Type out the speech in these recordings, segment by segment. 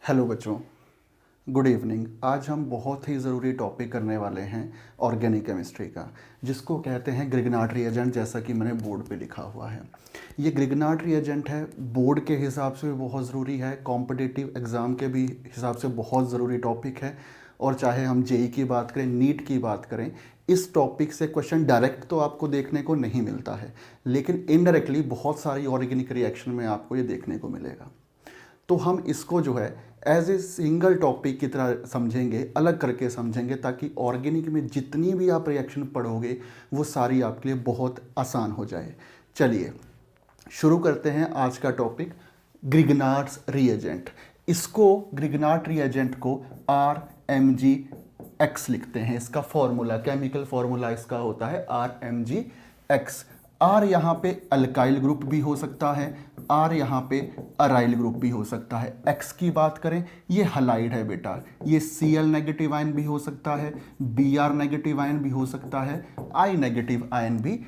Hello बच्चों, good evening. आज हम बहुत ही ज़रूरी टॉपिक करने वाले हैं ऑर्गेनिक केमिस्ट्री का, जिसको कहते हैं ग्रिग्नार्ड रिएजेंट, जैसा कि मैंने बोर्ड पे लिखा हुआ है। ये ग्रिग्नार्ड रिएजेंट है, बोर्ड के हिसाब से भी बहुत ज़रूरी है, कॉम्पिटिटिव एग्ज़ाम के भी हिसाब से बहुत ज़रूरी टॉपिक है। और चाहे हम जेई की बात करें, नीट की बात करें, इस टॉपिक से क्वेश्चन डायरेक्ट तो आपको देखने को नहीं मिलता है, लेकिन इनडायरेक्टली बहुत सारी ऑर्गेनिक रिएक्शन में आपको ये देखने को मिलेगा। तो हम इसको जो है एज ए सिंगल टॉपिक की तरह समझेंगे, अलग करके समझेंगे, ताकि ऑर्गेनिक में जितनी भी आप रिएक्शन पढ़ोगे वो सारी आपके लिए बहुत आसान हो जाए। चलिए शुरू करते हैं आज का टॉपिक, ग्रिग्नार्ड्स रिएजेंट। इसको ग्रिग्नार्ड रिएजेंट को RMgX लिखते हैं। इसका फॉर्मूला, केमिकल फॉर्मूला इसका होता है RMgX। R यहाँ पे अल्काइल ग्रुप भी हो सकता है, R यहाँ पे अराइल ग्रुप भी हो सकता है। X की बात करें, ये हलाइड है बेटा, ये Cl नेगेटिव आयन भी हो सकता है, Br नेगेटिव आयन भी हो सकता है, I नेगेटिव आयन भी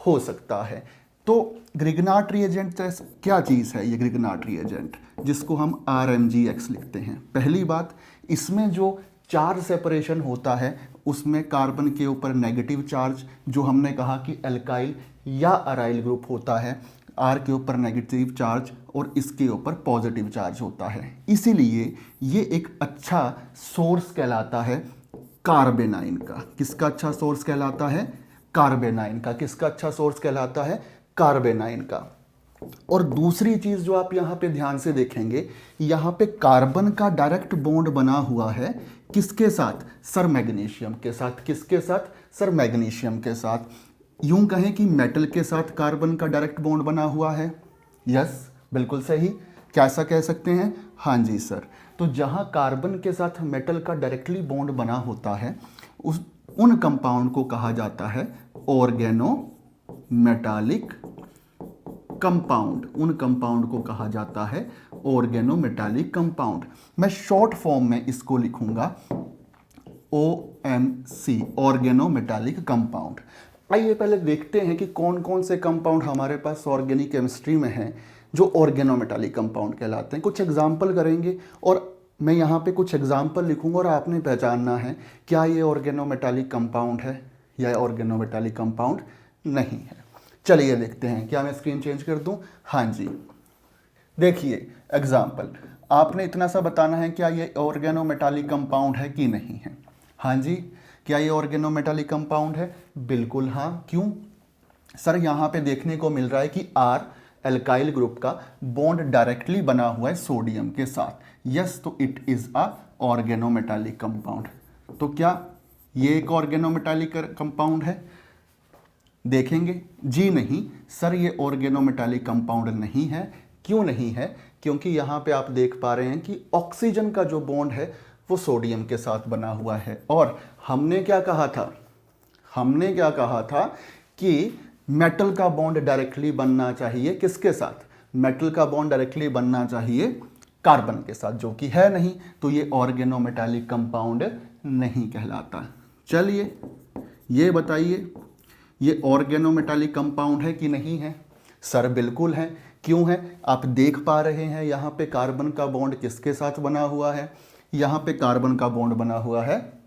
हो सकता है। तो ग्रिग्नार्ड रिएजेंट क्या चीज़ है? ये ग्रिग्नार्ड रिएजेंट जिसको हम RMgX लिखते हैं। पहली बात, इसमें जो चार्ज सेपरेशन होता है उसमें कार्बन के ऊपर नेगेटिव चार्ज, जो हमने कहा कि अल्काइल या अराइल ग्रुप होता है, R के ऊपर नेगेटिव चार्ज और इसके ऊपर पॉजिटिव चार्ज होता है। इसीलिए ये एक अच्छा सोर्स कहलाता है कार्बेनाइन का। किसका अच्छा सोर्स कहलाता है? कार्बेनाइन का। किसका अच्छा सोर्स कहलाता है? कार्बेनाइन का। और दूसरी चीज जो आप यहां पे ध्यान से देखेंगे, यहां पे कार्बन का डायरेक्ट बॉन्ड बना हुआ है किसके साथ? सर मैग्नीशियम के साथ। किसके साथ? सर मैग्नीशियम के साथ। यूं कहें कि मेटल के साथ कार्बन का डायरेक्ट बॉन्ड बना हुआ है। यस, बिल्कुल सही। क्या ऐसा कह सकते हैं? हाँ जी सर। तो जहां कार्बन के साथ मेटल का डायरेक्टली बॉन्ड बना होता है, उन कंपाउंड को कहा जाता है ऑर्गेनो मेटालिक कंपाउंड। उन कंपाउंड को कहा जाता है ऑर्गेनोमेटालिक कंपाउंड। मैं शॉर्ट फॉर्म में इसको लिखूंगा OMC, ऑर्गेनोमेटालिक कंपाउंड। आइए पहले देखते हैं कि कौन कौन से कंपाउंड हमारे पास ऑर्गेनिक केमिस्ट्री में हैं जो ऑर्गेनोमेटालिक कंपाउंड कहलाते हैं। कुछ एग्जाम्पल करेंगे और मैं यहाँ पे कुछ एग्जाम्पल लिखूंगा और आपने पहचानना है क्या ये ऑर्गेनोमेटालिक कंपाउंड है या ऑर्गेनोमेटालिक कंपाउंड नहीं है। चलिए देखते हैं। क्या मैं स्क्रीन चेंज कर दूं? हाँ जी, देखिए एग्जाम्पल। आपने इतना सा बताना है क्या ये ऑर्गेनोमेटालिक कंपाउंड है कि नहीं है। हाँ जी, क्या ये ऑर्गेनोमेटालिक कंपाउंड है? बिल्कुल हाँ। क्यों? सर यहाँ पे देखने को मिल रहा है कि R एल्काइल ग्रुप का बॉन्ड डायरेक्टली बना हुआ है सोडियम के साथ। यस, तो it is a organometallic compound. तो क्या ये एक ऑर्गेनोमेटालिक कंपाउंड है? देखेंगे जी नहीं सर, ये ऑर्गेनोमेटालिक कंपाउंड नहीं है। क्यों नहीं है? क्योंकि यहाँ पे आप देख पा रहे हैं कि ऑक्सीजन का जो बॉन्ड है वो सोडियम के साथ बना हुआ है। और हमने क्या कहा था? हमने क्या कहा था कि मेटल का बॉन्ड डायरेक्टली बनना चाहिए किसके साथ? मेटल का बॉन्ड डायरेक्टली बनना चाहिए कार्बन के साथ, जो कि है नहीं। तो ये ऑर्गेनोमेटालिक कंपाउंड नहीं कहलाता। चलिए ये बताइए, ये ऑर्गेनोमेटालिक कंपाउंड है कि नहीं है? सर बिल्कुल है। क्यों है? आप देख पा रहे हैं यहाँ पे कार्बन का बॉन्ड किसके साथ बना हुआ है? यहाँ पे कार्बन का बॉन्ड बना हुआ है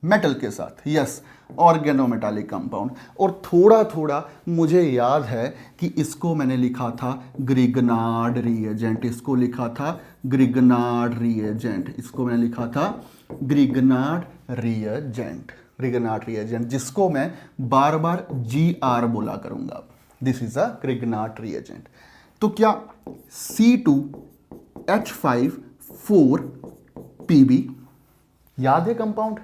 मेटल के साथ। Yes, organometallic compound. और थोड़ा थोड़ा मुझे याद है कि इसको मैंने लिखा था ग्रिग्नार्ड रिएजेंट। इसको लिखा था ग्रिग्नार्ड रिएजेंट। इसको मैंने लिखा था ग्रिग्नार्ड रिएजेंट। ग्रिग्नार्ड रिएजेंट, जिसको मैं बार बार GR बोला करूंगा। This is a Grignard reagent. तो क्या C2H5 4Pb याद है कंपाउंड?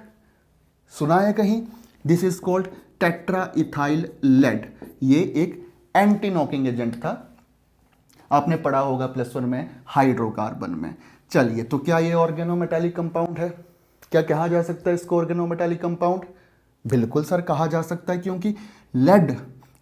सुना है कहीं? This is called tetra ethyl lead. ये एक एंटी नॉकिंग एजेंट था, आपने पढ़ा होगा +1 में हाइड्रोकार्बन में। चलिए, तो क्या ये ऑर्गेनोमेटालिक कंपाउंड है? क्या कहा जा सकता है इसको ऑर्गेनोमेटालिक कंपाउंड? बिल्कुल सर कहा जा सकता है, क्योंकि लेड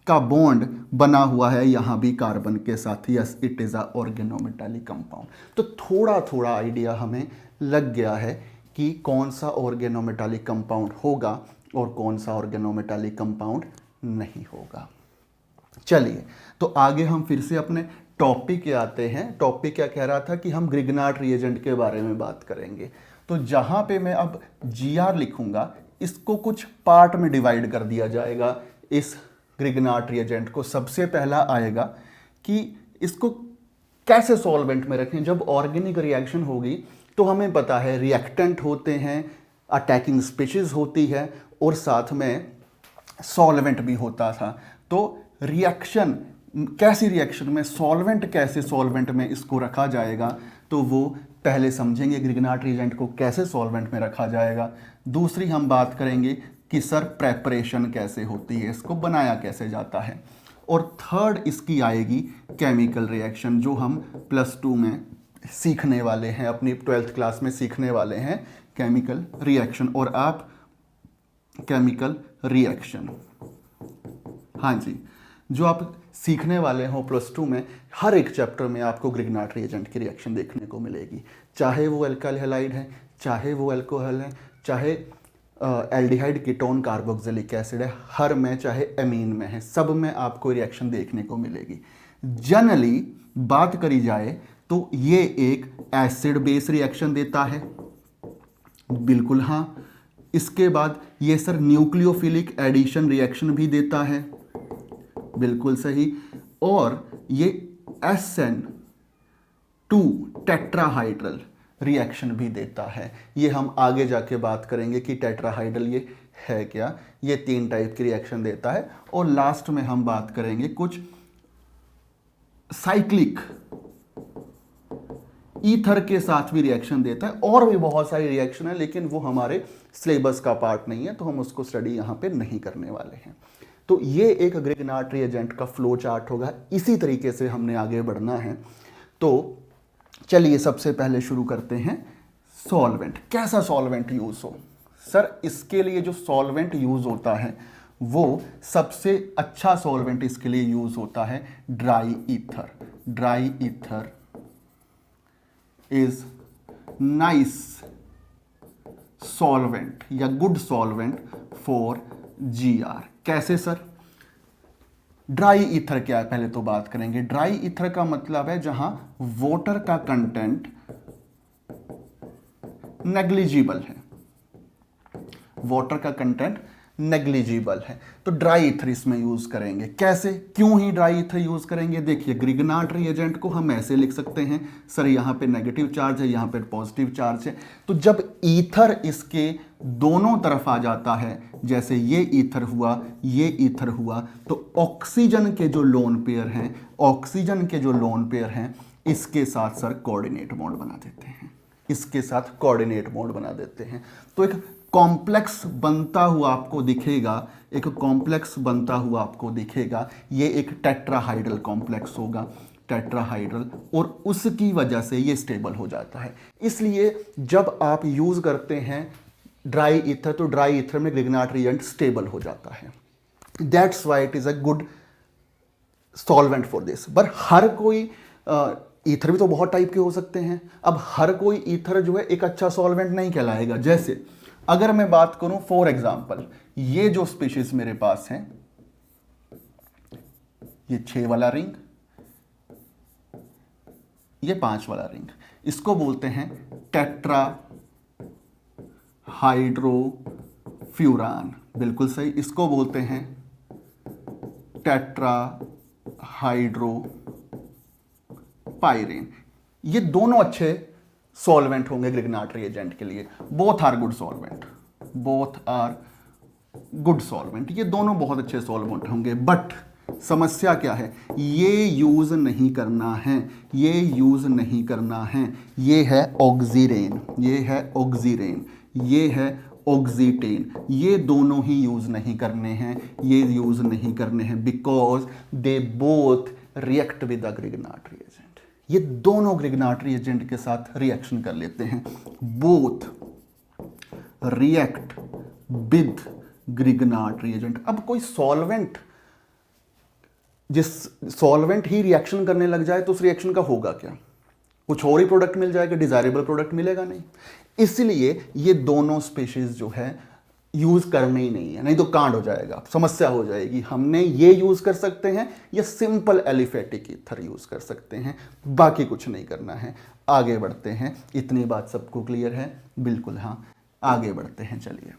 का बॉन्ड बना हुआ है यहां भी कार्बन के साथ। Yes, it is a organometallic compound. तो थोड़ा थोड़ा आइडिया हमें लग गया है कि कौन सा ऑर्गेनोमेटालिक कंपाउंड होगा और कौन सा ऑर्गेनोमेटालिक कंपाउंड नहीं होगा। चलिए, तो आगे हम फिर से अपने टॉपिक पे आते हैं। टॉपिक क्या कह रहा था कि हम ग्रिग्नार्ड रिएजेंट के बारे में बात करेंगे। तो जहाँ पे मैं अब GR लिखूंगा, इसको कुछ पार्ट में डिवाइड कर दिया जाएगा। इस ग्रिग्नार्ड रिएजेंट को सबसे पहला आएगा कि इसको कैसे सॉल्वेंट में रखें। जब ऑर्गेनिक रिएक्शन होगी तो हमें पता है रिएक्टेंट होते हैं, अटैकिंग स्पीशीज होती है और साथ में सॉल्वेंट भी होता था। तो रिएक्शन कैसी रिएक्शन में सॉल्वेंट, कैसे सॉल्वेंट में इसको रखा जाएगा, तो वो पहले समझेंगे ग्रिग्नार्ड रिएजेंट को कैसे सॉल्वेंट में रखा जाएगा। दूसरी हम बात करेंगे कि सर प्रेपरेशन कैसे होती है, इसको बनाया कैसे जाता है। और थर्ड इसकी आएगी केमिकल रिएक्शन, जो हम +2 में सीखने वाले हैं, अपनी 12th क्लास में सीखने वाले हैं केमिकल रिएक्शन। और आप केमिकल रिएक्शन, हाँ जी, जो आप सीखने वाले हो +2 में, हर एक चैप्टर में आपको ग्रिग्नार्ड रिएजेंट की रिएक्शन देखने को मिलेगी। चाहे वो अल्काइल हैलाइड है, चाहे वो अल्कोहल है, चाहे एल्डिहाइड कीटोन कार्बोक्सिलिक एसिड है, हर में, चाहे एमीन में है, सब में आपको रिएक्शन देखने को मिलेगी। जनरली बात करी जाए तो ये एक एसिड बेस रिएक्शन देता है, बिल्कुल हाँ। इसके बाद ये सर न्यूक्लियोफिलिक एडिशन रिएक्शन भी देता है, बिल्कुल सही। और ये SN2 टेट्राहाइड्रल रिएक्शन भी देता है। ये हम आगे जाके बात करेंगे कि टेट्राहाइड्रल ये है क्या। ये 3 टाइप की रिएक्शन देता है। और लास्ट में हम बात करेंगे कुछ साइक्लिक ईथर के साथ भी रिएक्शन देता है। और भी बहुत सारी रिएक्शन है, लेकिन वो हमारे सिलेबस का पार्ट नहीं है, तो हम उसको स्टडी यहाँ पे नहीं करने वाले हैं। तो ये एक ग्रिग्नार्ड रिएजेंट का फ्लो चार्ट होगा। इसी तरीके से हमने आगे बढ़ना है। तो चलिए सबसे पहले शुरू करते हैं सॉल्वेंट। कैसा सॉल्वेंट यूज हो सर? इसके लिए जो सॉल्वेंट यूज होता है वो सबसे अच्छा सॉल्वेंट इसके लिए यूज होता है dry ether. Dry ether is nice solvent या गुड सॉल्वेंट फॉर GR। कैसे सर? ड्राई ईथर क्या है पहले तो बात करेंगे। ड्राई ईथर का मतलब है जहां वाटर का कंटेंट नेग्लिजिबल है, वाटर का कंटेंट नेग्लिजिबल है, तो ड्राई ईथर इसमें यूज करेंगे। कैसे, क्यों ही ड्राई ईथर यूज करेंगे? देखिए ग्रिग्नार्ड रिएजेंट को हम ऐसे लिख सकते हैं, सर यहां पे नेगेटिव चार्ज है, यहां पे पॉजिटिव चार्ज है। तो जब ईथर इसके दोनों तरफ आ जाता है, जैसे ये ईथर हुआ, ये ईथर हुआ, तो ऑक्सीजन के जो लोन पेयर हैं, ऑक्सीजन के जो लोन पेयर हैं, इसके साथ सर कोऑर्डिनेट बॉन्ड बना देते हैं, इसके साथ कोऑर्डिनेट बॉन्ड बना देते हैं। तो एक कॉम्प्लेक्स बनता हुआ आपको दिखेगा, एक कॉम्प्लेक्स बनता हुआ आपको दिखेगा। ये एक टेट्राहाइड्रल कॉम्प्लेक्स होगा, टेट्राहाइड्रल, और उसकी वजह से ये स्टेबल हो जाता है। इसलिए जब आप यूज करते हैं ड्राई ईथर, तो ड्राई ईथर में ग्रिग्नार्ड रिएजेंट स्टेबल हो जाता है। That's why it is a good solvent for this. पर हर कोई ईथर भी तो बहुत टाइप के हो सकते हैं। अब हर कोई ईथर जो है एक अच्छा सॉल्वेंट नहीं कहलाएगा। जैसे अगर मैं बात करूं फॉर एग्जांपल, ये जो स्पीशीज मेरे पास है, ये 6 वाला रिंग, ये 5 वाला रिंग, इसको बोलते हैं टेट्रा हाइड्रोफ्यूरान, बिल्कुल सही। इसको बोलते हैं टेट्रा हाइड्रोपाइरिन। ये दोनों अच्छे सॉल्वेंट होंगे ग्रिग्नार्ड रिएजेंट के लिए। Both are good solvent, both are good solvent, ये दोनों बहुत अच्छे सॉल्वेंट होंगे। बट समस्या क्या है? ये यूज नहीं करना है, ये यूज नहीं करना है। ये है ऑक्सीरेन, ये है ऑक्सीरेन, ये है ऑक्सीटेन, ये दोनों ही यूज नहीं करने हैं, ये यूज नहीं करने हैं, because they both react with the Grignard reagent. ये दोनों ग्रिग्नार्ड रिएजेंट के साथ रिएक्शन कर लेते हैं। Both react with Grignard reagent. अब कोई सॉल्वेंट, जिस सॉल्वेंट ही रिएक्शन करने लग जाए तो उस रिएक्शन का होगा क्या? कुछ और ही प्रोडक्ट मिल जाएगा, डिजायरेबल प्रोडक्ट मिलेगा नहीं। इसलिए ये दोनों स्पीशीज जो है यूज करनी ही नहीं है, नहीं तो कांड हो जाएगा, समस्या हो जाएगी। हमने ये यूज कर सकते हैं या सिंपल एलिफेटिक ईथर यूज कर सकते हैं, बाकी कुछ नहीं करना है। आगे बढ़ते हैं, इतनी बात सबको क्लियर है? बिल्कुल हाँ, आगे बढ़ते हैं। चलिए,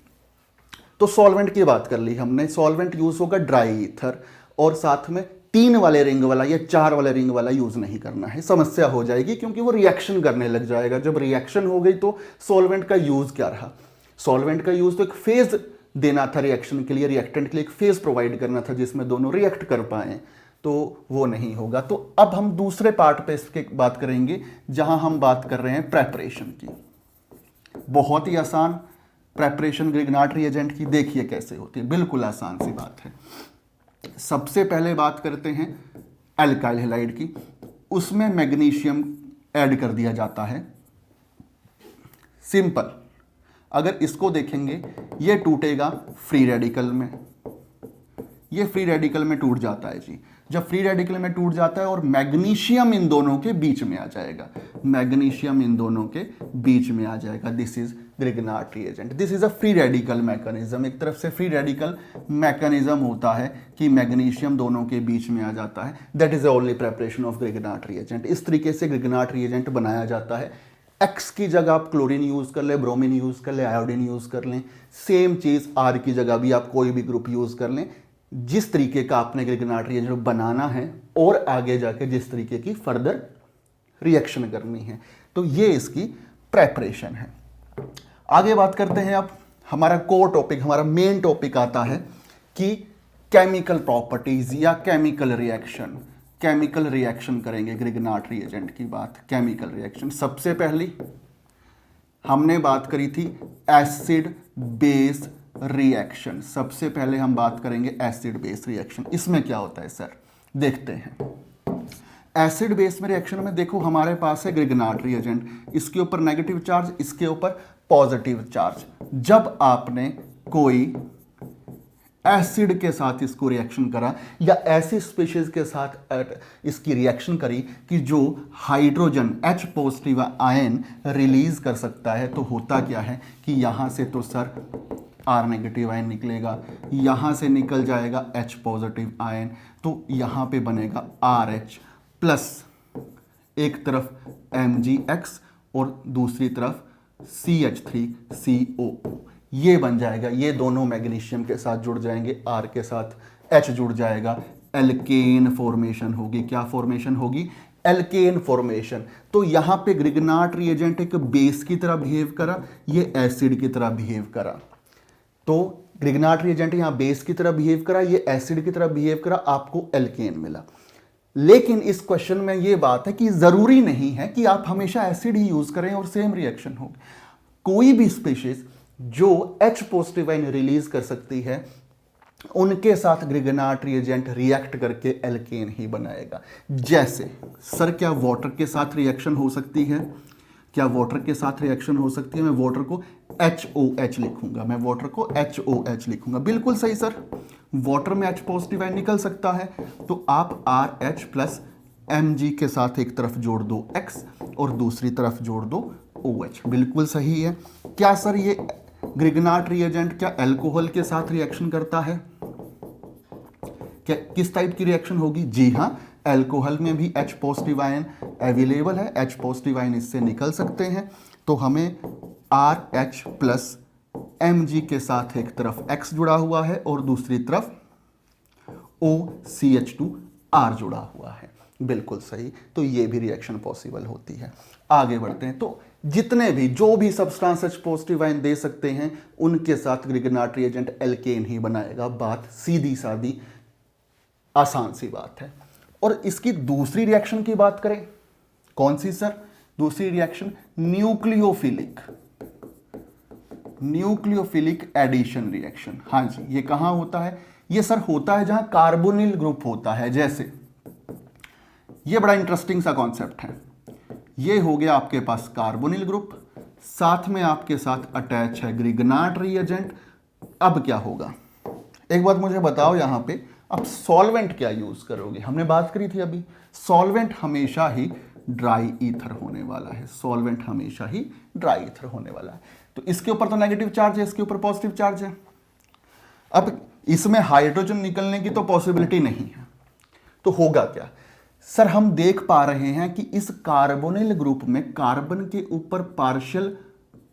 तो सॉल्वेंट की बात कर ली हमने। सॉल्वेंट यूज होगा ड्राई ईथर, और साथ में 3 वाले रिंग वाला या 4 वाले रिंग वाला यूज नहीं करना है, समस्या हो जाएगी, क्योंकि वो रिएक्शन करने लग जाएगा। जब रिएक्शन हो गई तो सॉल्वेंट का यूज क्या रहा? सॉल्वेंट का यूज तो एक फेज देना था रिएक्शन के लिए, रिएक्टेंट के लिए एक फेज प्रोवाइड करना था जिसमें दोनों रिएक्ट कर पाए, तो वो नहीं होगा। तो अब हम दूसरे पार्ट पे इसके बात करेंगे, जहां हम बात कर रहे हैं प्रेपरेशन की। बहुत ही आसान प्रेपरेशन ग्रिग्नार्ड रिएजेंट की, देखिए कैसे होती है, बिल्कुल आसान सी बात है। सबसे पहले बात करते हैं एल्काइल हैलाइड की, उसमें मैग्नीशियम ऐड कर दिया जाता है। सिंपल, अगर इसको देखेंगे ये टूटेगा फ्री रेडिकल में, ये फ्री रेडिकल में टूट जाता है जी। जब फ्री रेडिकल में टूट जाता है और मैग्नीशियम इन दोनों के बीच में आ जाएगा, मैग्नीशियम इन दोनों के बीच में आ जाएगा, this is Grignard reagent. This is a free radical mechanism, एक तरफ से फ्री रेडिकल मैकेनिज्म होता है कि मैग्नीशियम दोनों के बीच में आ जाता है। That is the only preparation of Grignard reagent. इस तरीके से ग्रिग्नार्ड रिएजेंट बनाया जाता है। एक्स की जगह आप क्लोरीन यूज कर ले, ब्रोमीन यूज कर ले, आयोडीन यूज कर लें, सेम चीज आर की जगह भी आप कोई भी ग्रुप यूज कर लें। जिस तरीके का आपने ग्रिग्नार्ड रिएजेंट बनाना है और आगे जाके जिस तरीके की फर्दर रिएक्शन करनी है, तो ये इसकी प्रेपरेशन है। आगे बात करते हैं। अब हमारा कोर टॉपिक, हमारा मेन टॉपिक आता है कि केमिकल प्रॉपर्टीज या केमिकल रिएक्शन। केमिकल रिएक्शन करेंगे ग्रिग्नार्ड रिएजेंट की बात। केमिकल रिएक्शन, सबसे पहली हमने बात करी थी एसिड बेस रिएक्शन। सबसे पहले हम बात करेंगे एसिड बेस रिएक्शन। इसमें क्या होता है सर, देखते हैं। एसिड बेस में रिएक्शन में देखो हमारे पास है ग्रिग्नार्ड रिएजेंट, इसके ऊपर नेगेटिव चार्ज, इसके ऊपर पॉजिटिव चार्ज। जब आपने कोई एसिड के साथ इसको रिएक्शन करा या ऐसी स्पीशीज के साथ इसकी रिएक्शन करी कि जो hydrogen H positive ion release कर सकता है, तो होता क्या है कि यहां से तो सर R नेगेटिव आयन निकलेगा, यहां से निकल जाएगा H पॉजिटिव आयन, तो यहां पे बनेगा RH प्लस एक तरफ MgX और दूसरी तरफ CH3COO, ये बन जाएगा। ये दोनों मैग्नीशियम के साथ जुड़ जाएंगे, R के साथ H जुड़ जाएगा, एल्केन फॉर्मेशन होगी। क्या फॉर्मेशन होगी? Alkane formation. तो यहां पे ग्रिग्नार्ड रिएजेंट एक बेस की तरह बिहेव करा, ये एसिड की तरह बिहेव करा। तो ग्रिग्नार्ड रिएजेंट यहां बेस की तरह बिहेव करा, ये एसिड की तरह बिहेव करा, आपको एल्केन मिला। लेकिन इस क्वेश्चन में ये बात है कि जरूरी नहीं है कि आप हमेशा एसिड ही यूज करें और सेम रिएक्शन हो। कोई भी स्पीशीज जो H पॉजिटिव आयन रिलीज कर सकती है, उनके साथ ग्रिग्नार्ड रिएजेंट रिएक्ट करके एल्केन ही बनाएगा। जैसे सर, क्या वाटर के साथ रिएक्शन हो सकती है? क्या वाटर के साथ रिएक्शन हो सकती है? मैं वाटर को HOH लिखूंगा, मैं वाटर को HOH लिखूंगा। बिल्कुल सही सर, वाटर में H पॉजिटिव आयन निकल सकता है, तो आप RH प्लस Mg के साथ एक तरफ जोड़ दो X और दूसरी तरफ जोड़ दो OH। बिल्कुल सही है। क्या सर ये ग्रिग्नार्ड रिएजेंट क्या अल्कोहल के साथ रिएक्शन करता है? क्या किस टाइप की रिएक्शन होगी? जी हाँ, अल्कोहल में भी H पॉजिटिव आयन अवेलेबल है, H पॉजिटिव आयन इससे निकल सकते हैं। तो हमें RH प्लस Mg के साथ एक तरफ X जुड़ा हुआ है और दूसरी तरफ OCH2R जुड़ा हुआ है। बिल्कुल सही, तो ये भी रिएक्शन पॉसिबल होती है। आगे बढ़ते हैं। तो जितने भी जो भी सब्सटेंस H पॉजिटिव आयन दे सकते हैं, उनके साथ ग्रिग्नार्ड रिएजेंट एल्केन ही बनाएगा। बात सीधी सादी आसान सी बात है। और इसकी दूसरी रिएक्शन की बात करें, कौन सी सर? दूसरी reaction nucleophilic, nucleophilic addition reaction. हाँ जी, ये कहां होता है? ये सर होता है जहां कार्बोनिल ग्रुप होता है। जैसे ये बड़ा इंटरेस्टिंग सा कॉन्सेप्ट है। ये हो गया आपके पास कार्बोनिल ग्रुप, साथ में आपके साथ अटैच है ग्रिग्नार्ड रिएजेंट। अब क्या होगा, एक बात मुझे बताओ, यहां पे अब सॉल्वेंट क्या यूज करोगे? हमने बात करी थी अभी, सॉल्वेंट हमेशा ही ड्राई ईथर होने वाला है। सॉल्वेंट हमेशा ही ड्राई ईथर होने वाला है। तो इसके ऊपर तो नेगेटिव चार्ज है, इसके ऊपर पॉजिटिव चार्ज है। अब इसमें हाइड्रोजन निकलने की तो पॉसिबिलिटी नहीं है, तो होगा क्या सर? हम देख पा रहे हैं कि इस कार्बोनिल ग्रुप में कार्बन के ऊपर पार्शियल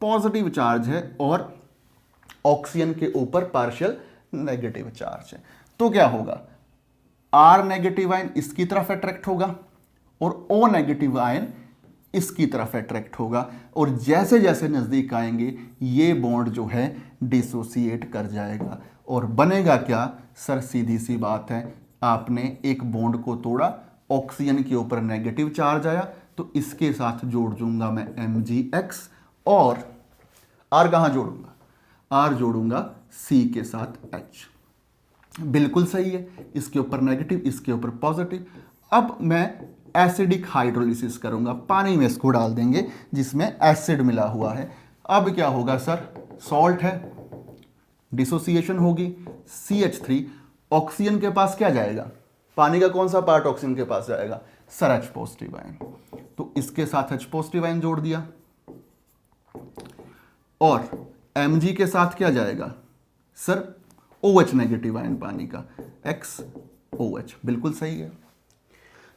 पॉजिटिव चार्ज है और ऑक्सीजन के ऊपर पार्शियल नेगेटिव चार्ज है। तो क्या होगा, आर नेगेटिव आयन इसकी तरफ अट्रैक्ट होगा और ओ नेगेटिव आयन इसकी तरफ अट्रैक्ट होगा, और जैसे जैसे नजदीक आएंगे ये बॉन्ड जो है डिसोसिएट कर जाएगा और बनेगा क्या सर? सीधी सी बात है, आपने एक बॉन्ड को तोड़ा, ऑक्सीजन के ऊपर नेगेटिव चार्ज आया, तो इसके साथ जोड़ दूंगा मैं MgX, और आर कहां जोड़ूंगा? आर जोड़ूंगा C के साथ H। बिल्कुल सही है, इसके ऊपर नेगेटिव, इसके ऊपर पॉजिटिव। अब मैं एसिडिक हाइड्रोलिसिस करूंगा, पानी में इसको डाल देंगे जिसमें एसिड मिला हुआ है। अब क्या होगा सर? सॉल्ट है, डिसोसिएशन होगी, CH3, ऑक्सीजन के पास क्या जाएगा? पानी का कौन सा पार्ट ऑक्सीजन के पास जाएगा? सर H पॉजिटिव आयन, तो इसके साथ H पॉजिटिव आयन जोड़ दिया, और Mg के साथ क्या जाएगा सर? OH नेगेटिव आयन पानी का, XOH। बिल्कुल सही है।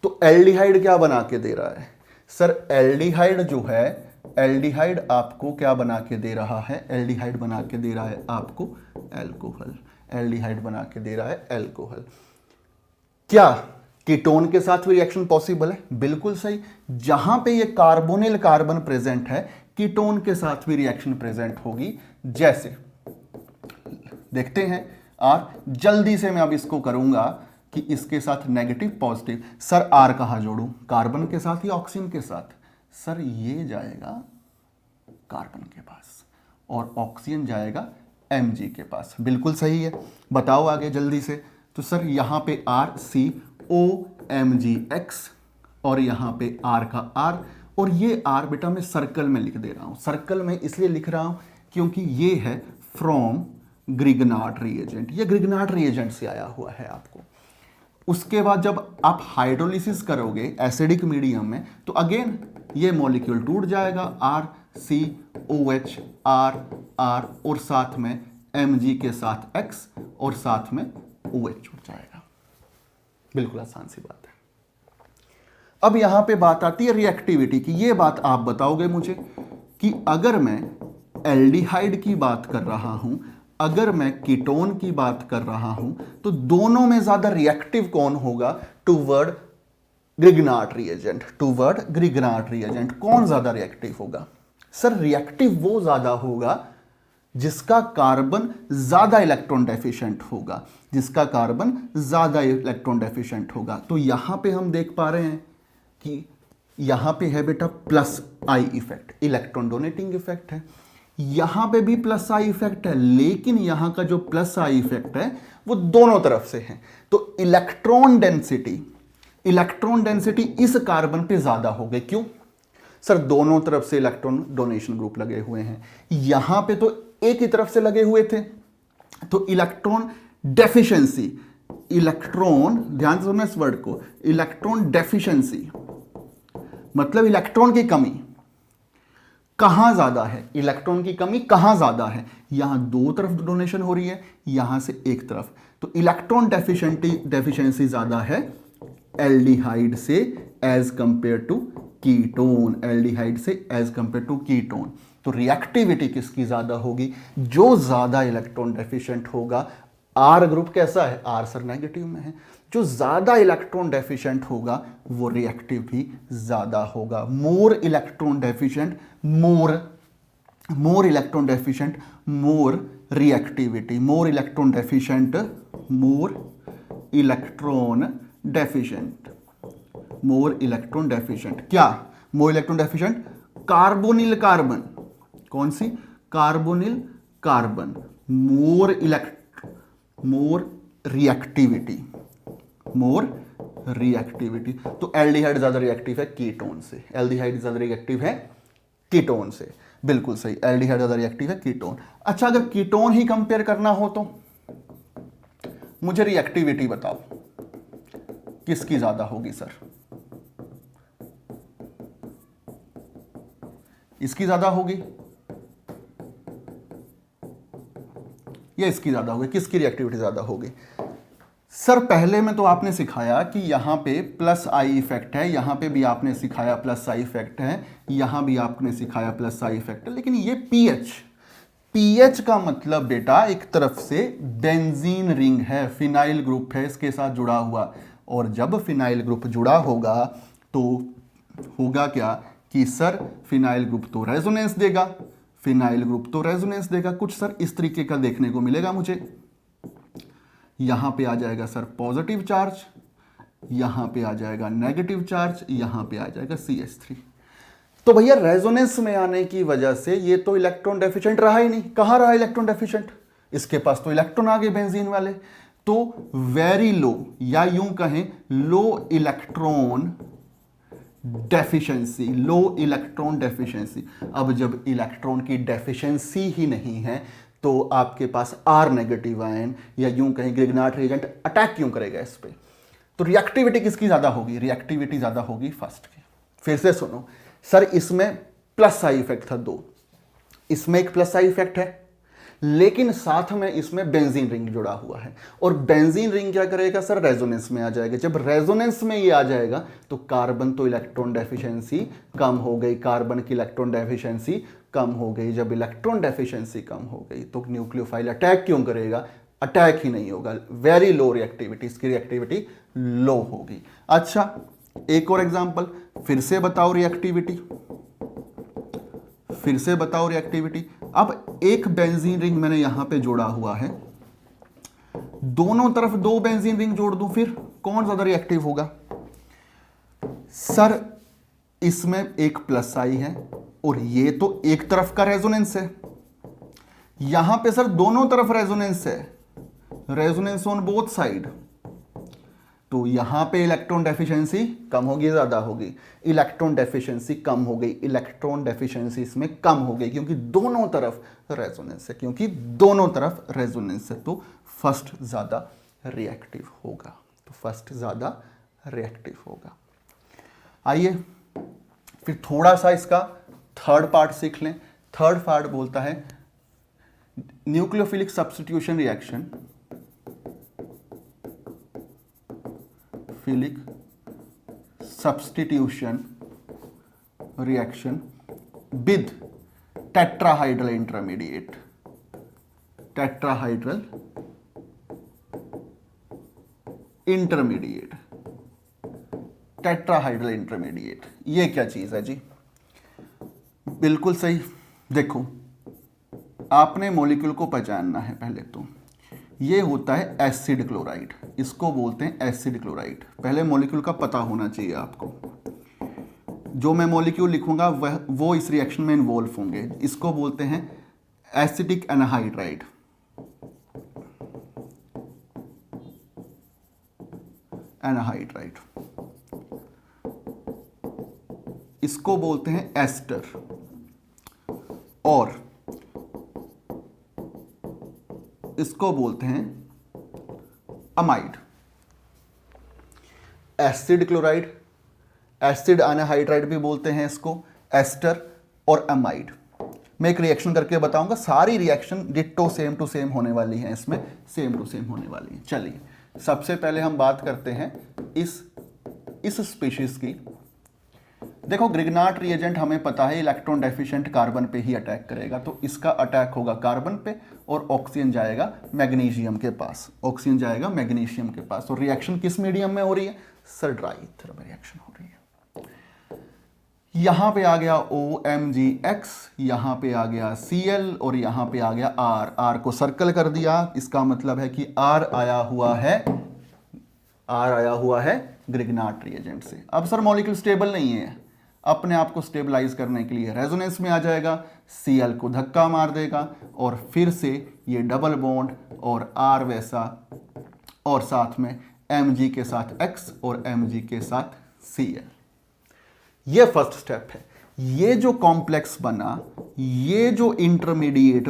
तो एल्डिहाइड क्या बना के दे रहा है सर? एल्डिहाइड जो है, एल्डिहाइड आपको क्या बना के दे रहा है? एल्डिहाइड बना के दे रहा है आपको एल्कोहल। एल्डिहाइड बना के दे रहा है एल्कोहल। क्या कीटोन के साथ भी रिएक्शन पॉसिबल है? बिल्कुल सही। जहां पे ये कार्बोनिल कार्बन प्रेजेंट है, कीटोन के साथ भी रिएक्शन प्रेजेंट होगी। जैसे देखते हैं, आर जल्दी से मैं अब इसको करूंगा कि इसके साथ नेगेटिव पॉजिटिव। सर आर कहां जोड़ूं? कार्बन के साथ या ऑक्सीजन के साथ? सर ये जाएगा कार्बन के पास और ऑक्सीजन जाएगा Mg के पास। बिल्कुल सही है। बताओ आगे जल्दी से। तो सर यहां पे आर COMgX और यहां पे आर का आर, और ये आर बेटा मैं सर्कल में लिख दे रहा हूं। सर्कल में इसलिए लिख रहा हूं क्योंकि ये है फ्रॉम ग्रिगनार्ड रिएजेंट, ये ग्रिगनार्ड रिएजेंट से आया हुआ है आपको। उसके बाद जब आप हाइड्रोलिसिस करोगे एसिडिक मीडियम में, तो अगेन ये मॉलिक्यूल टूट जाएगा, RCOH R R, और साथ में Mg के साथ X और साथ में OH जुड़ जाएगा। बिल्कुल आसान सी बात है। अब यहां पे बात आती है रिएक्टिविटी की। ये बात आप बताओगे मुझे कि अगर मैं एल्डिहाइड की बात कर रहा हूं, अगर मैं कीटोन की बात कर रहा हूं, तो दोनों में ज्यादा रिएक्टिव कौन होगा toward Grignard reagent? Toward Grignard reagent कौन ज्यादा रिएक्टिव होगा? सर रिएक्टिव वो ज्यादा होगा जिसका कार्बन ज्यादा इलेक्ट्रॉन डेफिशिएंट होगा, जिसका कार्बन ज्यादा इलेक्ट्रॉन डेफिशिएंट होगा। तो यहां पे हम देख पा रहे हैं कि यहां पे है बेटा plus I effect, electron donating effect है। यहां पे भी प्लस आई इफेक्ट है, लेकिन यहां का जो प्लस आई इफेक्ट है वो दोनों तरफ से है। तो इलेक्ट्रॉन डेंसिटी इस कार्बन पे ज्यादा हो गई। क्यों सर? दोनों तरफ से इलेक्ट्रॉन डोनेशन ग्रुप लगे हुए हैं। यहां पे तो एक ही तरफ से लगे हुए थे, तो इलेक्ट्रॉन डेफिशिएंसी, इलेक्ट्रॉन, ध्यान से सुनना इस वर्ड को, इलेक्ट्रॉन डेफिशिएंसी मतलब इलेक्ट्रॉन की कमी कहां ज्यादा है? इलेक्ट्रॉन की कमी कहां ज्यादा है? यहां दो तरफ डोनेशन हो रही है, यहां से एक तरफ, तो इलेक्ट्रॉन डेफिशिएंसी ज्यादा है एल्डिहाइड से as compare to ketone, aldehyde से एज कंपेयर टू कीटोन। तो रिएक्टिविटी किसकी ज्यादा होगी? जो ज्यादा इलेक्ट्रॉन डेफिशिएंट होगा। आर ग्रुप कैसा है? आर सर नेगेटिव में है। जो ज्यादा इलेक्ट्रॉन डेफिशिएंट होगा वो रिएक्टिव भी ज्यादा होगा। More electron deficient, more electron deficient, more reactivity, more electron deficient, more electron deficient, more electron deficient. क्या more electron deficient? Carbonyl carbon, कौन सी? Carbonyl carbon, more reactivity, more reactivity. तो aldehyde ज्यादा रिएक्टिव है ketone से, aldehyde ज्यादा reactive है ketone से। बिल्कुल सही, एल्डिहाइड ज्यादा रिएक्टिव है कीटोन। अच्छा, अगर कीटोन ही कंपेयर करना हो तो मुझे रिएक्टिविटी बताओ किसकी ज्यादा होगी सर? इसकी ज्यादा होगी। या इसकी ज़्यादा होगी? किसकी रिएक्टिविटी ज़्यादा होगी? सर पहले में तो आपने सिखाया कि यहाँ पे प्लस आई इफेक्ट है, यहाँ पे भी आपने सिखाया प्लस आई इफेक्ट है, यहाँ भी आपने सिखाया प्लस आई इफेक्ट है, लेकिन ये पीएच, पीएच का मतलब बेटा एक तरफ से बेंजीन रिंग है, फिनाइल ग्रुप है इसके साथ जुड़ा हुआ, और जब फिनाइल ग्रुप जुड़ा होगा तो होगा क्या कि सर फिनाइल ग्रुप तो रेजोनेंस देगा, फिनाइल ग्रुप तो रेजोनेंस देगा, कुछ सर इस तरीके का देखने को मिलेगा मुझे। यहां पे आ जाएगा सर पॉजिटिव चार्ज, यहां पे आ जाएगा नेगेटिव चार्ज, यहां पे आ जाएगा CH3। तो भैया रेजोनेंस में आने की वजह से ये तो इलेक्ट्रॉन डेफिशिएंट रहा ही नहीं। कहां रहा इलेक्ट्रॉन डेफिशिएंट? इसके पास तो इलेक्ट्रॉन आ गए बेंजीन वाले। तो वेरी लो या यूं कहें low electron deficiency, low electron deficiency. अब जब इलेक्ट्रॉन की डेफिशिएंसी ही नहीं है तो आपके पास R नेगेटिव आयन या यूं कहें ग्रिग्नार्ड रिएजेंट अटैक क्यों करेगा इस पे? तो रिएक्टिविटी किसकी ज्यादा होगी? रिएक्टिविटी ज्यादा होगी फर्स्ट की। फिर से सुनो सर, इसमें प्लस आई इफेक्ट था 2, इसमें एक प्लस आई इफेक्ट है, लेकिन साथ में इसमें बेंजीन रिंग जुड़ा हुआ है, और बेंजीन रिंग क्या करेगा सर? रेजोनेंस में आ जाएगा। जब रेजोनेंस में ये आ जाएगा तो कार्बन तो इलेक्ट्रॉन डेफिशिएंसी कम हो गई, कार्बन की इलेक्ट्रॉन डेफिशिएंसी कम हो गई। जब इलेक्ट्रॉन डेफिशिएंसी कम हो गई तो न्यूक्लियोफाइल अटैक क्यों करेगा? अटैक ही नहीं होगा, वेरी लो रिएक्टिविटी, इसकी रिएक्टिविटी लो होगी। अच्छा एक और एग्जांपल, फिर से बताओ रिएक्टिविटी, फिर से बताओ रिएक्टिविटी। अब एक बेंजीन रिंग मैंने यहां पे जोड़ा हुआ है, दोनों तरफ 2 बेंजीन रिंग जोड़ दूं, फिर कौन ज्यादा रिएक्टिव होगा? सर इसमें एक प्लस आई है और ये तो एक तरफ का रेजोनेंस है, यहां पे सर दोनों तरफ रेजोनेंस है, रेजोनेंस ऑन बोथ साइड, तो यहां पे इलेक्ट्रॉन डेफिशिएंसी कम होगी ज्यादा होगी? इलेक्ट्रॉन डेफिशिएंसी कम हो गई, इलेक्ट्रॉन डेफिशिएंसी इसमें कम हो गई क्योंकि दोनों तरफ रेजोनेंस है, क्योंकि दोनों तरफ रेजोनेंस है, तो फर्स्ट ज्यादा रिएक्टिव होगा, तो फर्स्ट ज्यादा रिएक्टिव होगा। आइए फिर थोड़ा सा इसका थर्ड पार्ट सीख लें। थर्ड पार्ट बोलता है nucleophilic substitution reaction, philic substitution reaction with tetrahedral intermediate, tetrahedral intermediate, tetrahedral intermediate. ये क्या चीज है जी? बिल्कुल सही। देखो आपने मॉलिक्यूल को पहचानना है पहले तो, ये होता है एसिड क्लोराइड, इसको बोलते हैं एसिड क्लोराइड। पहले मॉलिक्यूल का पता होना चाहिए आपको। जो मैं मॉलिक्यूल लिखूंगा वो इस रिएक्शन में इन्वॉल्व होंगे। इसको बोलते हैं एसिडिक एनहाइड्राइड, एनहाइड्राइड। इसको बोलते हैं एस्टर, और इसको बोलते हैं amide. Acid chloride, acid anhydride भी बोलते हैं इसको, एस्टर और अमाइड। मैं एक रिएक्शन करके बताऊंगा, सारी reaction ditto same to same होने वाली हैं, इसमें सेम टू सेम होने वाली है। चलिए सबसे पहले हम बात करते हैं इस स्पीशीज की। देखो ग्रिग्नार्ड रिएजेंट हमें पता है इलेक्ट्रॉन डेफिशिएंट कार्बन पे ही अटैक करेगा, तो इसका अटैक होगा कार्बन पे और ऑक्सीजन जाएगा मैग्नीशियम के पास, ऑक्सीजन जाएगा मैग्नीशियम के पास। और रिएक्शन किस मीडियम में हो रही है? सर ड्राई ईथर में रिएक्शन हो रही है। यहां पे आ गया OMgX, यहां पे आ गया Cl और यहां पे आ गया R। R को सर्कल कर दिया, इसका मतलब है कि R आया हुआ है ग्रिग्नार्ड रिएजेंट से। अब सर मॉलिक्यूल स्टेबल नहीं है, अपने आप को स्टेबलाइज करने के लिए रेजोनेंस में आ जाएगा, Cl को धक्का मार देगा और फिर से ये डबल बॉन्ड और R वैसा, और साथ में Mg के साथ X और Mg के साथ Cl। ये फर्स्ट स्टेप है। ये जो कॉम्प्लेक्स बना, ये जो इंटरमीडिएट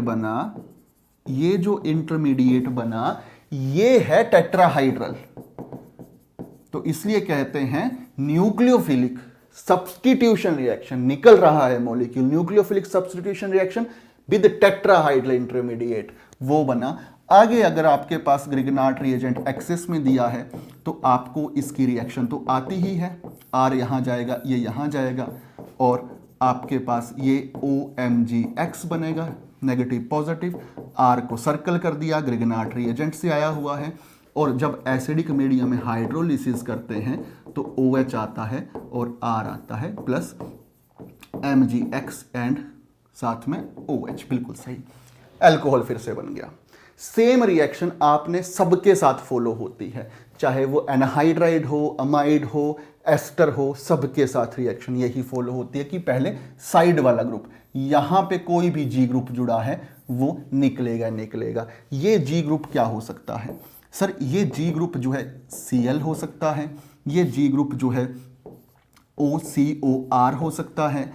बना, ये है टेट्राहाइड्रल। तो इसलिए कहते हैं न्यूक्लियोफिलिक सब्स्टिट्यूशन रिएक्शन। निकल रहा है molecule, nucleophilic substitution reaction with tetrahedral intermediate, वो बना आगे अगर आपके पास ग्रिगनार्ड रिएजेंट एक्सेस में दिया है तो आपको इसकी रिएक्शन तो आती ही है, R यहाँ जाएगा, ये यहाँ जाएगा और आपके पास ये OMgX बनेगा, नेगेटिव पॉजिटिव। R को सर्कल कर दिया, ग्रिगनार्ड रिएजेंट से आया हुआ है, और जब एसिडिक मीडियम में हाइड्रोलिसिस करते हैं तो OH आता है और R आता है प्लस MgX एंड साथ में OH, बिल्कुल सही। अल्कोहल फिर से बन गया। सेम रिएक्शन आपने सबके साथ फॉलो होती है, चाहे वो एनहाइड्राइड हो, अमाइड हो, एस्टर हो, सबके साथ रिएक्शन यही फॉलो होती है कि पहले साइड वाला ग्रुप, यहां पे कोई भी जी ग्रुप जुड़ा है वो निकलेगा। ये जी ग्रुप क्या हो सकता है सर? ये जी ग्रुप जो है Cl हो सकता है, ये जी ग्रुप जो है OCOR हो सकता है,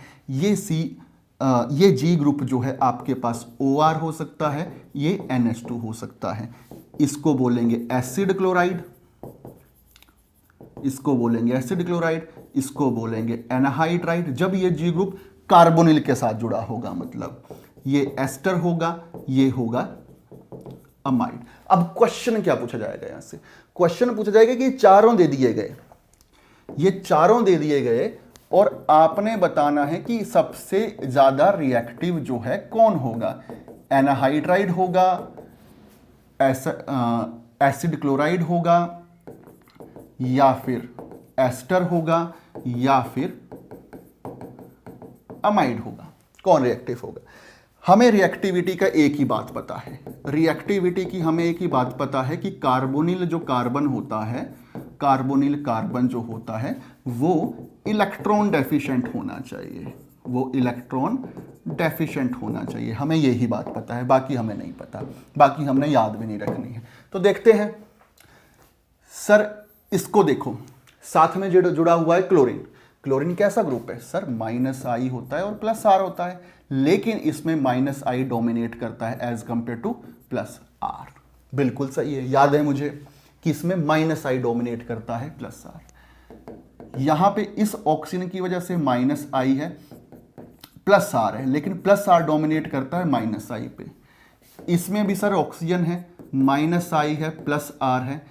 ये जी ग्रुप जो है आपके पास OR हो सकता है, ये NH2 हो सकता है। इसको बोलेंगे एसिड क्लोराइड, इसको बोलेंगे एसिड क्लोराइड, इसको बोलेंगे एनहाइड्राइड। जब ये जी ग्रुप कार्बोनिल के साथ जुड़ा होगा, मतलब ये एस्टर होगा, ये होगा अमाइड। अब क्वेश्चन क्या पूछा जाएगा? यहां से क्वेश्चन पूछा जाएगा कि चारों दे दिए गए, ये चारों दे दिए गए और आपने बताना है कि सबसे ज्यादा रिएक्टिव जो है कौन होगा। एनहाइड्राइड होगा, एसिड क्लोराइड होगा, या फिर एस्टर होगा, या फिर अमाइड होगा। कौन रिएक्टिव होगा? हमें रिएक्टिविटी का एक ही बात पता है, रिएक्टिविटी की हमें एक ही बात पता है कि कार्बोनिल जो कार्बन होता है, कार्बोनिल कार्बन जो होता है वो इलेक्ट्रॉन डेफिशिएंट होना चाहिए, वो इलेक्ट्रॉन डेफिशिएंट होना चाहिए। हमें यही बात पता है, बाकी हमें नहीं पता, बाकी हमने याद भी नहीं रखनी है। तो देखते हैं सर, इसको देखो, साथ में जुड़ा हुआ है क्लोरीन। क्लोरीन कैसा ग्रुप है सर? -I होता है और +R होता है, लेकिन इसमें -I डोमिनेट करता है एज कंपेयर टू +R। बिल्कुल सही है, याद है मुझे कि इसमें -I डोमिनेट करता है +R। यहां पे इस ऑक्सीजन की वजह से -I है, +R है, लेकिन +R डोमिनेट करता है -I पे। इसमें भी सर ऑक्सीजन है, -I है, +R है,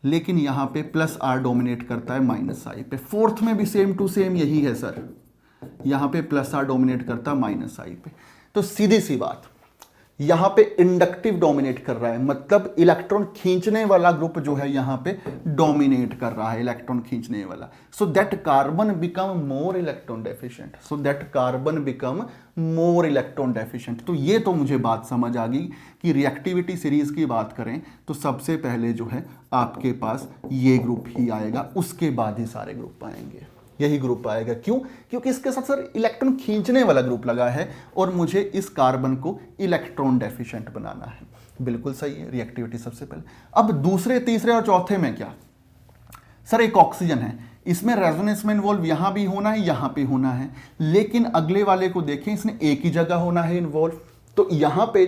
लेकिन यहां पे +R डोमिनेट करता है -I पे। फोर्थ में भी सेम टू सेम यही है सर, यहां पे +R डोमिनेट करता है -I पे। तो सीधी सी बात, यहां पे इंडक्टिव डोमिनेट कर रहा है, मतलब इलेक्ट्रॉन खींचने वाला ग्रुप जो है यहां पे डोमिनेट कर रहा है, इलेक्ट्रॉन खींचने वाला। So that carbon become more electron deficient, so that carbon become more electron deficient. तो ये तो मुझे बात समझ आ गई कि रिएक्टिविटी सीरीज की बात करें तो सबसे पहले जो है आपके पास ये ग्रुप ही आएगा, उसके बाद ही सारे ग्रुप आएंगे, यही ग्रुप आएगा। क्यों? क्योंकि इसके साथ सर इलेक्ट्रॉन खींचने वाला ग्रुप लगा है और मुझे इस कार्बन को इलेक्ट्रॉन डेफिशिएंट बनाना है। बिल्कुल सही है, रिएक्टिविटी सबसे पहले। अब दूसरे, तीसरे और चौथे में क्या सर? एक ऑक्सीजन है, इसमें रेजोनेंस में इन्वॉल्व यहां भी होना है, यहां पे होना है, लेकिन अगले वाले को देखें, इसने एक ही जगह होना है इन्वॉल्व। तो यहां पे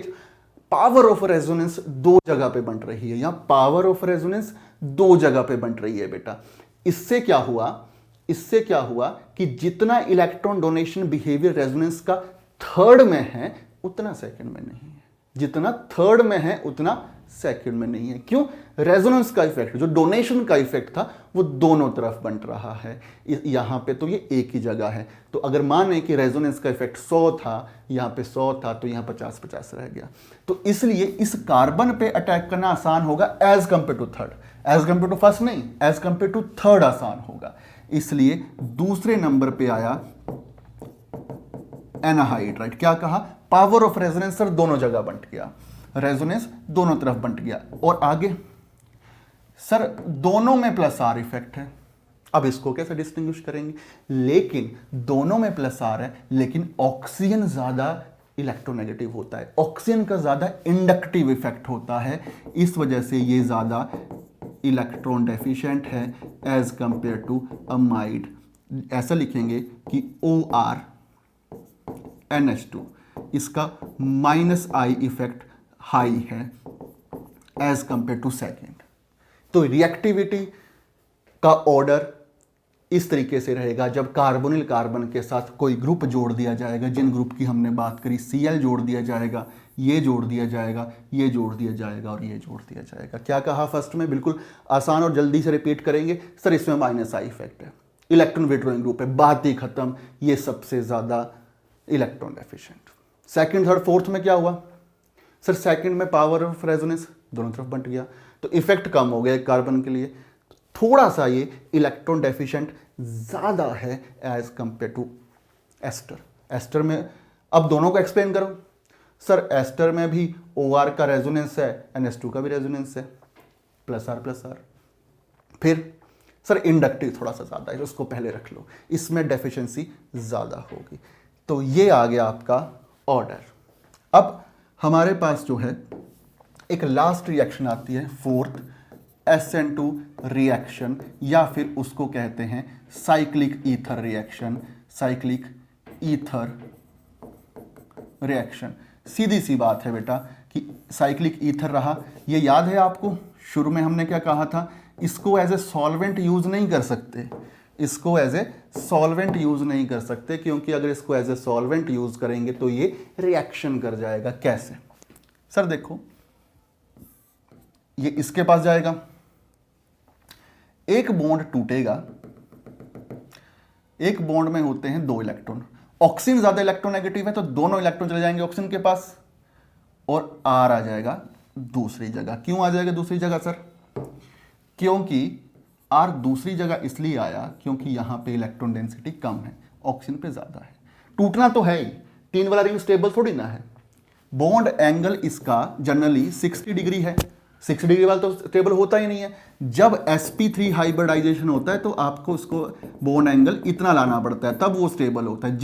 पावर ऑफ रेजोनेंस दो जगह पे बन रही है, यहां पावर ऑफ रेजोनेंस दो जगह पे बन रही है बेटा। इससे क्या हुआ? इससे क्या हुआ कि जितना इलेक्ट्रॉन डोनेशन बिहेवियर रेजोनेंस का थर्ड में है उतना सेकंड में नहीं है, जितना थर्ड में है उतना सेकंड में नहीं है। क्यों? रेजोनेंस का इफेक्ट, जो डोनेशन का इफेक्ट था वो दोनों तरफ बन रहा है, यहां पे तो ये एक ही जगह है। तो अगर माने कि रेजोनेंस का इफेक्ट 100 था, यहां पे 100 था, तो यहां 50-50 रह गया। तो इसलिए इस कार्बन पे अटैक करना आसान होगा as compare to third, as compare to first नहीं, एज कंपेयर टू थर्ड आसान होगा। इसलिए दूसरे नंबर पे आया एनहाइड्राइड। क्या कहा? पावर ऑफ रेजोनेंस सर दोनों जगह बंट गया, रेजोनेंस दोनों तरफ बंट गया। और आगे सर दोनों में +R इफेक्ट है, अब इसको कैसे डिस्टिंग्विश करेंगे? लेकिन दोनों में +R है, लेकिन ऑक्सीजन ज्यादा इलेक्ट्रोनेगेटिव होता है, ऑक्सीजन का ज्यादा इंडक्टिव इफेक्ट होता है, इस वजह से ये ज्यादा इलेक्ट्रॉन डेफिशिएंट है एज कंपेयर टू अमाइड। ऐसा लिखेंगे कि OR NH2, इसका -I इफेक्ट हाई है एज कंपेयर टू सेकेंड। तो रिएक्टिविटी का ऑर्डर इस तरीके से रहेगा, जब कार्बोनिल कार्बन के साथ कोई ग्रुप जोड़ दिया जाएगा, जिन ग्रुप की हमने बात करी, Cl जोड़ दिया जाएगा, ये जोड़ दिया जाएगा, ये जोड़ दिया जाएगा और ये जोड़ दिया जाएगा। क्या कहा फर्स्ट में, बिल्कुल आसान और जल्दी से रिपीट करेंगे। सर इसमें माइनस आई इफेक्ट है, इलेक्ट्रॉन विड्रॉइंग ग्रुप है, बात ही खत्म, ये सबसे ज़्यादा electron deficient. Second third fourth में क्या हुआ सर, सेकंड में पावर ऑफ रेजोनेंस दोनों तरफ बंट गया, तो इफेक्ट कम हो गया कार्बन के लिए, थोड़ा सा ये इलेक्ट्रॉन डेफिशिएंट ज़्यादा है as compare to ester. Ester में अब दोनों को एक्सप्लेन करो। सर एस्टर में भी OR का रेजोनेंस है, NH2 का भी रेजोनेंस है, +R+R। फिर सर इंडक्टिव थोड़ा सा ज़्यादा है, उसको पहले रख लो, इसमें डेफिशिएंसी ज़्यादा होगी। तो ये आ गया आपका ऑर्डर। अब हमारे पास जो है एक लास्ट रिएक्शन आती है, फोर्थ SN2 रिएक्शन, या फिर उसको कहते हैं cyclic ether reaction. Cyclic ether reaction, सीधी सी बात है बेटा कि साइक्लिक ईथर रहा, ये याद है आपको शुरू में हमने क्या कहा था, इसको एज ए सॉल्वेंट यूज नहीं कर सकते, इसको एज ए सॉल्वेंट यूज नहीं कर सकते, क्योंकि अगर इसको एज ए सॉल्वेंट यूज करेंगे तो ये रिएक्शन कर जाएगा। कैसे सर, देखो ये इसके पास जाएगा, एक बॉन्ड टूटेगा, एक बॉन्ड में होते हैं 2 इलेक्ट्रॉन, ऑक्सीजन ज्यादा इलेक्ट्रोनेगेटिव है तो दोनों इलेक्ट्रॉन चले जाएंगे ऑक्सीजन के पास, और R आ जाएगा दूसरी जगह। क्यों आ जाएगा दूसरी जगह सर, क्योंकि R दूसरी जगह इसलिए आया क्योंकि यहां पे इलेक्ट्रॉन डेंसिटी कम है, ऑक्सीजन पे ज्यादा है। टूटना तो है ही, 3 वाला रिंग स्टेबल थोड़ी ना है। बॉन्ड एंगल इसका जनरली 60 डिग्री है, 60 डिग्री वाला तो स्टेबल होता ही नहीं है। जब sp3 हाइब्रिडाइजेशन होता है तो आपको उसको बॉन्ड एंगल इतना लाना पड़ता है, तब वो स्टेबल होता है।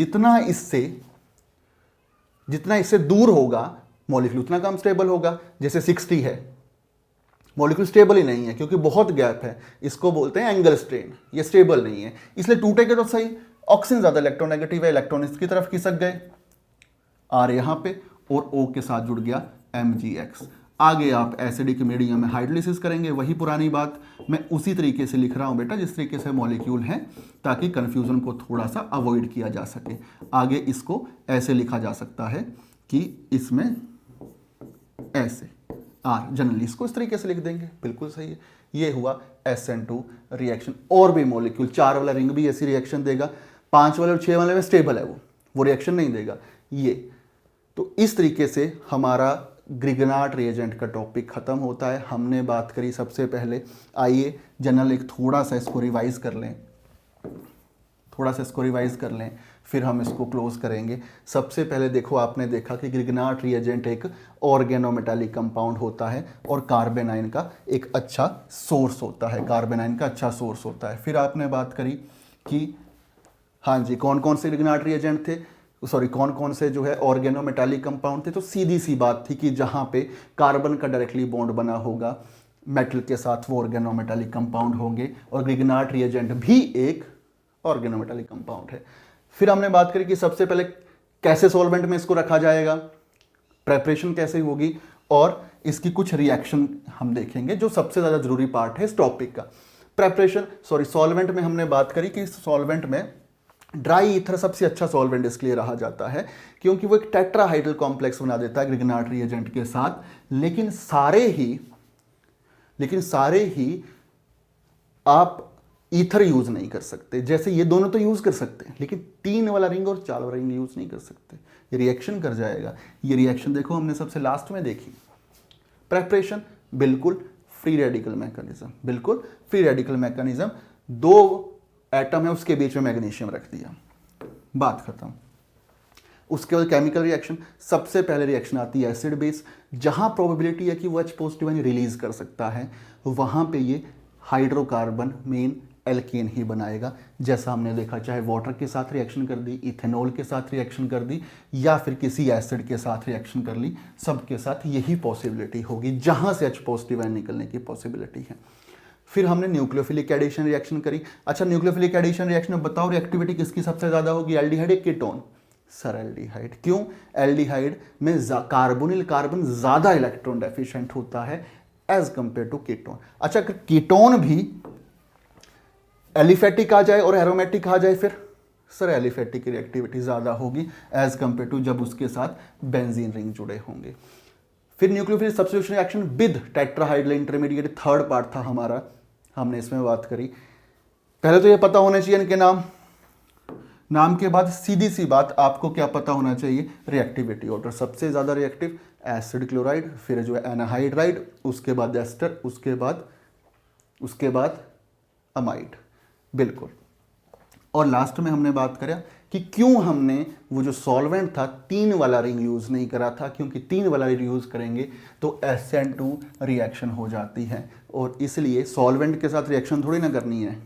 जितना इससे दूर होगा मॉलिक्यूल उतना कम स्टेबल होगा। जैसे 60 है, मॉलिक्यूल स्टेबल ही नहीं है क्योंकि बहुत गैप है, इसको बोलते हैं एंगल स्ट्रेन, ये स्टेबल नहीं है, इसलिए टूटेगा तो सही। ऑक्सीजन ज्यादा इलेक्ट्रोनेगेटिव है, इलेक्ट्रॉन इसकी तरफ खिसक गए, R यहां पे और O के साथ जुड़ गया Mgx। आगे आप एसिडिक मीडियम में हाइड्रोलिसिस करेंगे, वही पुरानी बात मैं उसी तरीके से लिख रहा हूं बेटा जिस तरीके से मॉलिक्यूल है, ताकि कंफ्यूजन को थोड़ा सा अवॉइड किया जा सके। आगे इसको ऐसे लिखा जा सकता है कि इसमें ऐसे R, जनरली इसको इस तरीके से लिख देंगे, बिल्कुल सही है। ये हुआ SN2 रिएक्शन। और भी मॉलिक्यूल, 4 वाला रिंग भी ऐसी रिएक्शन देगा, 5 वाले और 6 वाले में स्टेबल है, वो रिएक्शन नहीं देगा ये। तो इस तरीके से हमारा ग्रिगनार्ड रिएजेंट का टॉपिक खत्म होता है। हमने बात करी सबसे पहले, आइए जनरल एक थोड़ा सा इसको रिवाइज कर लें, फिर हम इसको क्लोज करेंगे। सबसे पहले देखो, आपने देखा कि ग्रिगनार्ड रिएजेंट एक ऑर्गेनोमेटालिक कंपाउंड होता है और कार्बेनाइन का एक अच्छा सोर्स होता है, फिर आपने बात करी कि हाँ जी कौन कौन से ग्रिगनार्ड रिएजेंट थे, कौन कौन से जो है ऑर्गेनोमेटालिक कंपाउंड थे। तो सीधी सी बात थी कि जहां पे कार्बन का डायरेक्टली बॉन्ड बना होगा मेटल के साथ वो ऑर्गेनोमेटालिक कंपाउंड होंगे, और ग्रिगनार्ड रिएजेंट भी एक ऑर्गेनोमेटालिक कंपाउंड है। फिर हमने बात करी कि सबसे पहले कैसे सॉल्वेंट में इसको रखा जाएगा, प्रेपरेशन कैसे होगी, और इसकी कुछ रिएक्शन हम देखेंगे जो सबसे ज़्यादा जरूरी पार्ट है इस टॉपिक का। सॉल्वेंट में हमने बात करी कि सॉल्वेंट में ड्राई ईथर सबसे अच्छा सॉल्वेंट इसके लिए रहा जाता है क्योंकि वो एक टेट्राहाइड्रल कॉम्प्लेक्स बना देता है ग्रिगनार्ड रिएजेंट के साथ। लेकिन सारे ही आप ईथर यूज नहीं कर सकते। जैसे ये दोनों तो यूज कर सकते हैं, लेकिन 3 वाला रिंग और 4 वाला रिंग यूज नहीं कर सकते, ये रिएक्शन कर जाएगा। ये रिएक्शन देखो हमने सबसे लास्ट में देखी। प्रेपरेशन बिल्कुल फ्री रेडिकल मैकेनिज्म, 2 एटम है उसके बीच में मैग्नीशियम रख दिया, बात खत्म। उसके बाद केमिकल रिएक्शन, सबसे पहले रिएक्शन आती है एसिड बेस, जहां प्रोबेबिलिटी है कि वो H पॉजिटिव रिलीज कर सकता है, वहां पे ये हाइड्रोकार्बन मेन एल्केन ही बनाएगा। जैसा हमने देखा, चाहे वाटर के साथ रिएक्शन कर दी, इथेनॉल के साथ रिएक्शन कर दी, या फिर किसी एसिड के साथ रिएक्शन कर ली, सबके साथ यही पॉसिबिलिटी होगी, जहां से H पॉजिटिव निकलने की पॉसिबिलिटी है। फिर हमने न्यूक्लियोफिलिक एडिशन रिएक्शन करी। अच्छा, न्यूक्लियोफिलिक एडिशन रिएक्शन में बताओ रिएक्टिविटी किसकी सबसे ज्यादा होगी, एल्डिहाइड या कीटोन? Sir aldehyde. क्यों? एल्डिहाइड में कार्बोनिल कार्बन ज्यादा इलेक्ट्रॉन डेफिशिएंट होता है एज कंपेयर टू कीटोन। अच्छा, कीटोन भी एलिफेटिक आ जाए और एरोमेटिक आ जाए, फिर सर एलिफेटिक की रिएक्टिविटी ज़्यादा होगी एज कम्पेयर टू जब उसके साथ बेंजीन रिंग जुड़े होंगे। फिर nucleophilic substitution reaction with tetrahedral intermediate, third part था हमारा, हमने इसमें बात करी। पहले तो ये पता होना चाहिए इनके नाम के बाद सीधी सी बात आपको क्या पता होना चाहिए, रिएक्टिविटी ऑर्डर। सबसे ज़्यादा रिएक्टिव एसिड क्लोराइड, फिर जो है एनाहाइड्राइड, उसके बाद एस्टर, उसके बाद अमाइड, बिल्कुल। और लास्ट में हमने बात करा कि क्यों हमने वो जो सॉल्वेंट था 3 वाला रिंग यूज़ नहीं करा था, क्योंकि 3 वाला रिंग यूज़ करेंगे तो SN2 रिएक्शन हो जाती है, और इसलिए सॉल्वेंट के साथ रिएक्शन थोड़ी ना करनी है,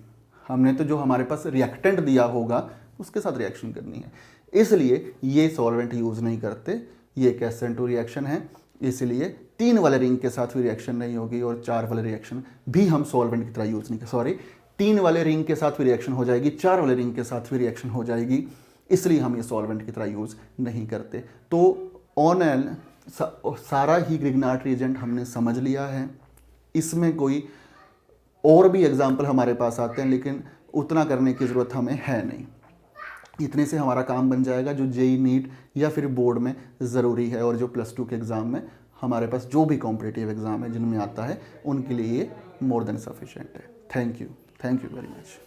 हमने तो जो हमारे पास रिएक्टेंट दिया होगा उसके साथ रिएक्शन करनी है, इसलिए ये सॉल्वेंट यूज़ नहीं करते। ये एक SN2 रिएक्शन है, इसलिए 3 वाले रिंग के साथ भी रिएक्शन नहीं होगी, और 4 वाले रिएक्शन भी हम सॉल्वेंट की तरह यूज़ नहीं कर, सॉरी 3 वाले रिंग के साथ भी रिएक्शन हो जाएगी, 4 वाले रिंग के साथ भी रिएक्शन हो जाएगी, इसलिए हम ये सॉल्वेंट की तरह यूज़ नहीं करते। तो ऑन एल सारा ही ग्रिग्नार्ड रिएजेंट हमने समझ लिया है। इसमें कोई और भी एग्जाम्पल हमारे पास आते हैं, लेकिन उतना करने की ज़रूरत हमें है नहीं। इतने से हमारा काम बन जाएगा जो जेई नीट या फिर बोर्ड में ज़रूरी है, और जो +2 के एग्ज़ाम में हमारे पास जो भी कॉम्पिटिटिव एग्ज़ाम है जिनमें आता है, उनके लिए ये मोर देन सफिशिएंट है। Thank you very much.